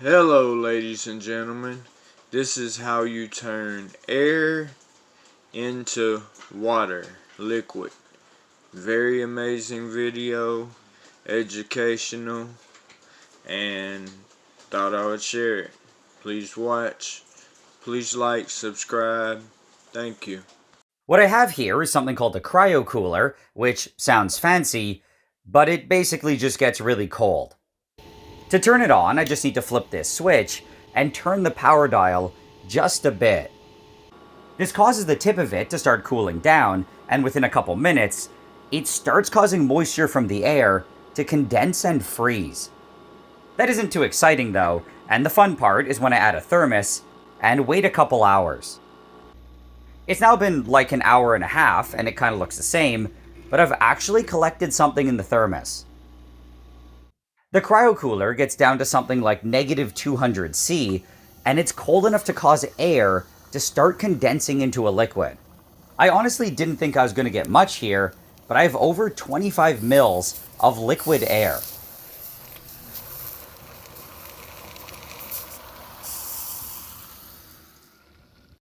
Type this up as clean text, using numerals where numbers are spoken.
Hello, ladies and gentlemen. This is how you turn air into water, liquid. Very amazing video, educational, and thought I would share it. Please watch. Please like, subscribe. Thank you. What I have here is something called the cryo cooler, which sounds fancy, but it basically just gets really cold. To turn it on, I just need to flip this switch and turn the power dial just a bit. This causes the tip of it to start cooling down, and within a couple minutes, it starts causing moisture from the air to condense and freeze. That isn't too exciting though, and the fun part is when I add a thermos and wait a couple hours. It's now been like an hour and a half, and it kind of looks the same, but I've actually collected something in the thermos. The cryocooler gets down to something like negative 200°C, and it's cold enough to cause air to start condensing into a liquid. I honestly didn't think I was going to get much here, but I have over 25 mils of liquid air.